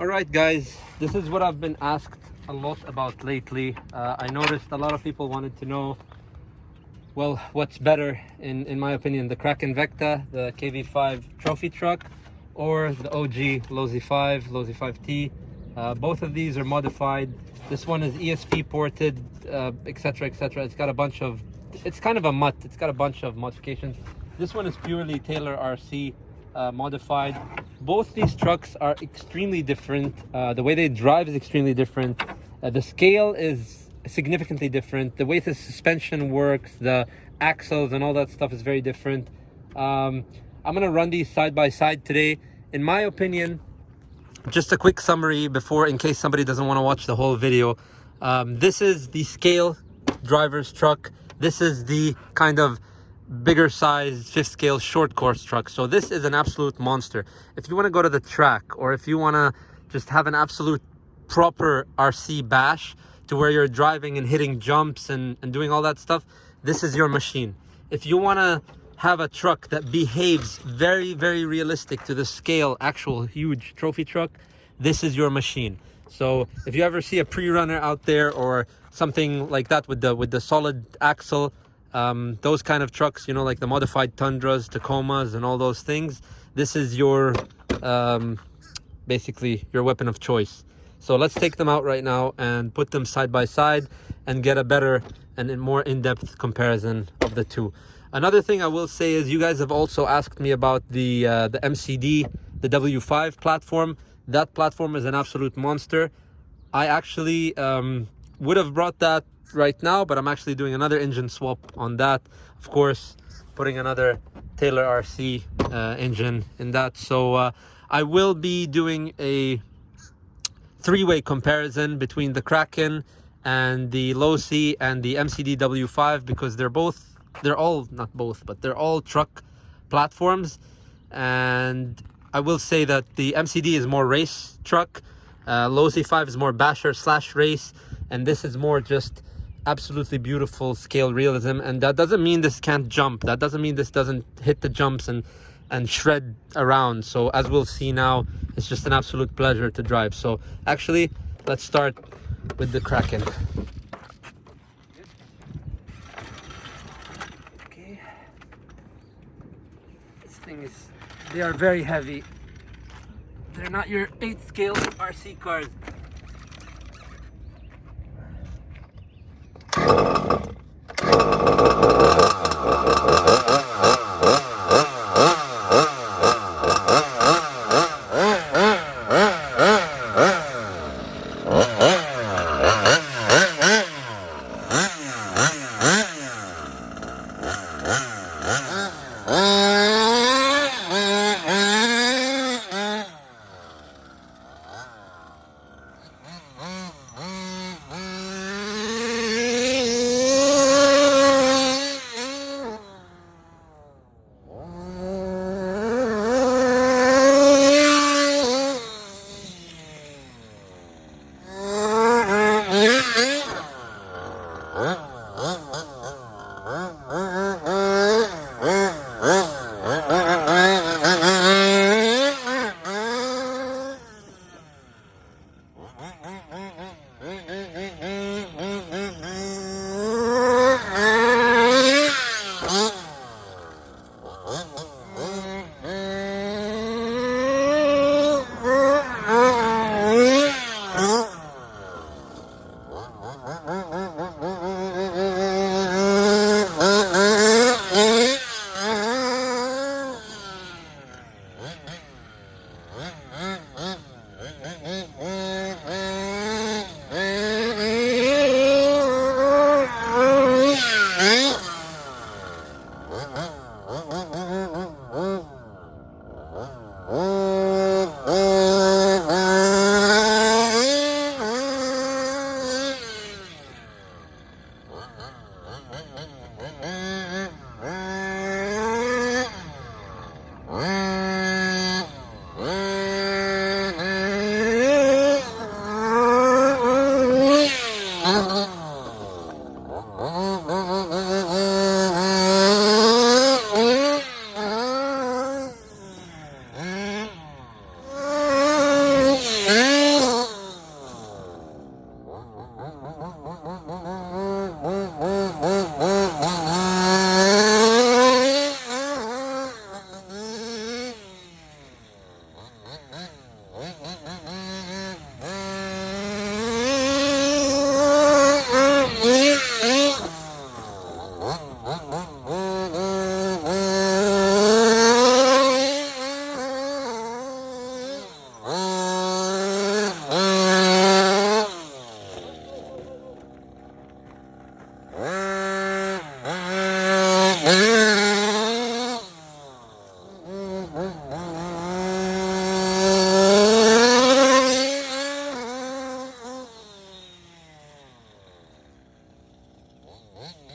Alright guys, this is what I've been asked a lot about lately. I noticed a lot of people wanted to know, well, what's better in my opinion, the Kraken Vecta, the KV5 trophy truck, or the OG Losi 5, Losi 5T. Both of these are modified. This one is ESP ported, etc, etc. It's got a bunch of, it's kind of a mutt, it's got a bunch of modifications. This one is purely Taylor RC modified. Both these trucks are extremely different. The way they drive is extremely different. The scale is significantly different. The way the suspension works, the axles and all that stuff is very different. I'm gonna run these side by side today. In my opinion, just a quick summary before, in case somebody doesn't want to watch the whole video. This is the scale driver's truck. This is the kind of bigger size fifth scale short course truck. So this is an absolute monster. If you want to go to the track, or if you want to just have an absolute proper RC bash to where you're driving and hitting jumps and doing all that stuff, this is your machine. If you want to have a truck that behaves very, very realistic to the scale actual huge trophy truck, this is your machine. So if you ever see a pre-runner out there or something like that with the solid axle, those kind of trucks, you know, like the modified Tundras, Tacomas and all those things, this is your basically your weapon of choice. So let's take them out right now and put them side by side and get a better and more in-depth comparison of the two. Another thing I will say is, you guys have also asked me about the MCD, the W5 platform. That platform is an absolute monster. I actually would have brought that right now, but I'm actually doing another engine swap on that. Of course, putting another Taylor RC engine in that. So I will be doing a three-way comparison between the Kraken and the Losi and the MCD W5, because they're all truck platforms. And I will say that the MCD is more race truck, Losi 5 is more basher / race, and this is more just absolutely beautiful scale realism. And that doesn't mean this can't jump, that doesn't mean this doesn't hit the jumps and shred around. So as we'll see now, it's just an absolute pleasure to drive. So actually, let's start with the Kraken. Okay, this thing is, they are very heavy. They're not your 8th scale RC cars.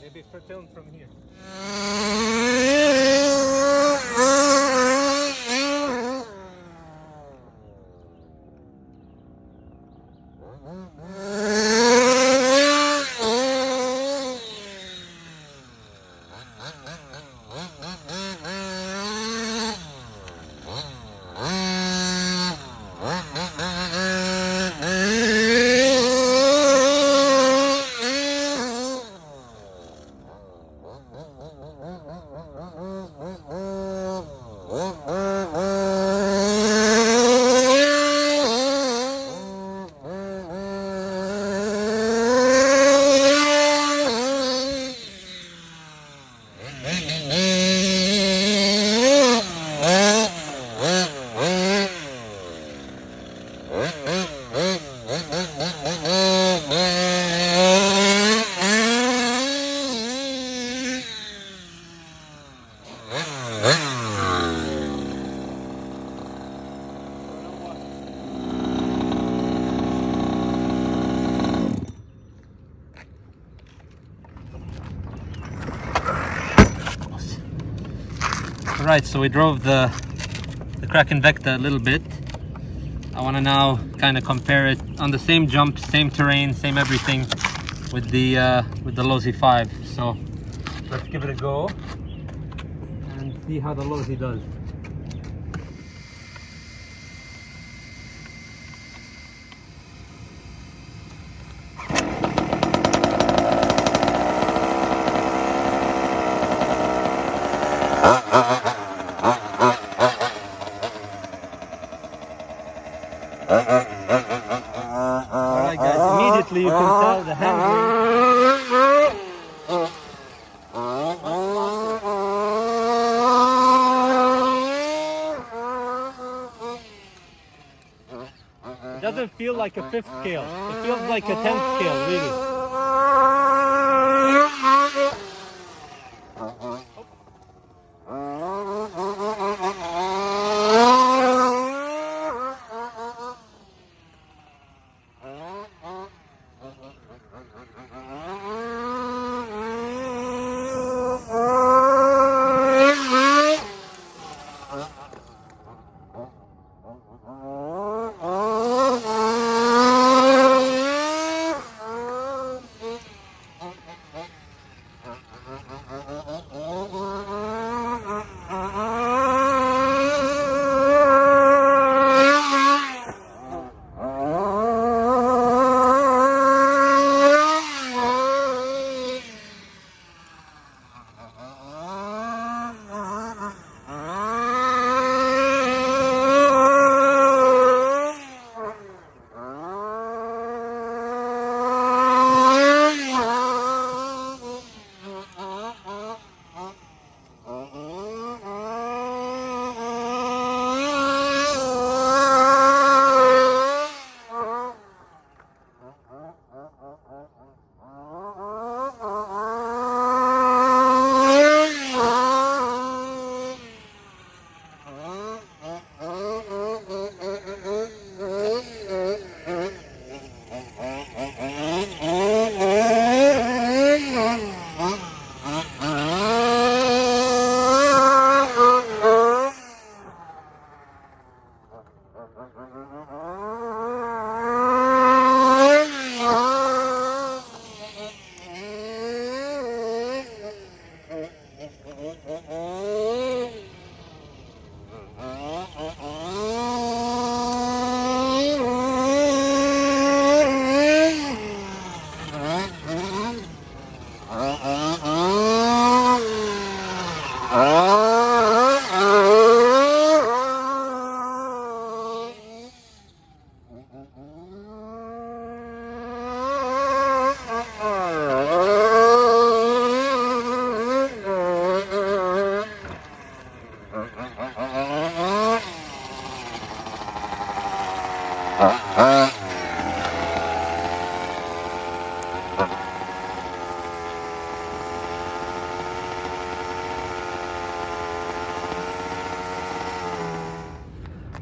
Maybe film from here. Right, so we drove the Kraken Vecta a little bit. I want to now kind of compare it on the same jump, same terrain, same everything with the Losi 5. So let's give it a go and see how the Losi does. Alright guys, immediately you can tell the handling. It doesn't feel like a 5th scale, it feels like a 10th scale, really.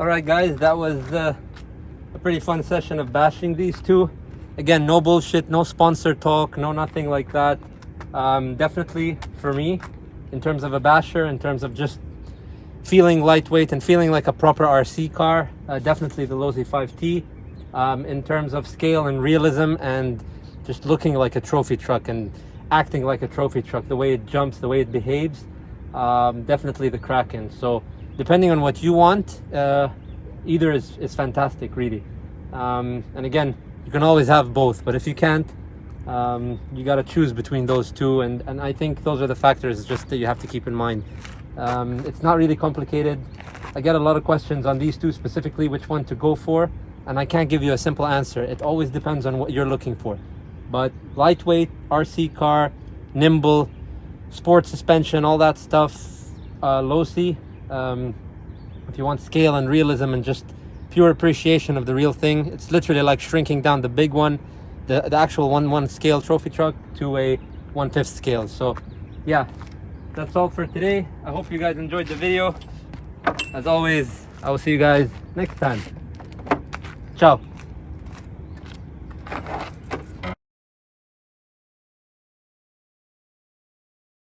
All right, guys, that was a pretty fun session of bashing these two. Again, no bullshit, no sponsor talk, no nothing like that. Definitely for me, in terms of a basher, in terms of just feeling lightweight and feeling like a proper RC car, definitely the Losi 5T. In terms of scale and realism and just looking like a trophy truck and acting like a trophy truck, the way it jumps, the way it behaves, definitely the Kraken. So depending on what you want, either is fantastic, really. And again, you can always have both, but if you can't, you got to choose between those two, and I think those are the factors just that you have to keep in mind. It's not really complicated. I get a lot of questions on these two specifically, which one to go for, and I can't give you a simple answer. It always depends on what you're looking for. But lightweight, RC car, nimble, sport suspension, all that stuff, Losi. If you want scale and realism and just pure appreciation of the real thing, it's literally like shrinking down the big one, the actual 1/1 scale trophy truck to a 1/5 scale. So yeah, that's all for today. I hope you guys enjoyed the video. As always, I will see you guys next time. Ciao.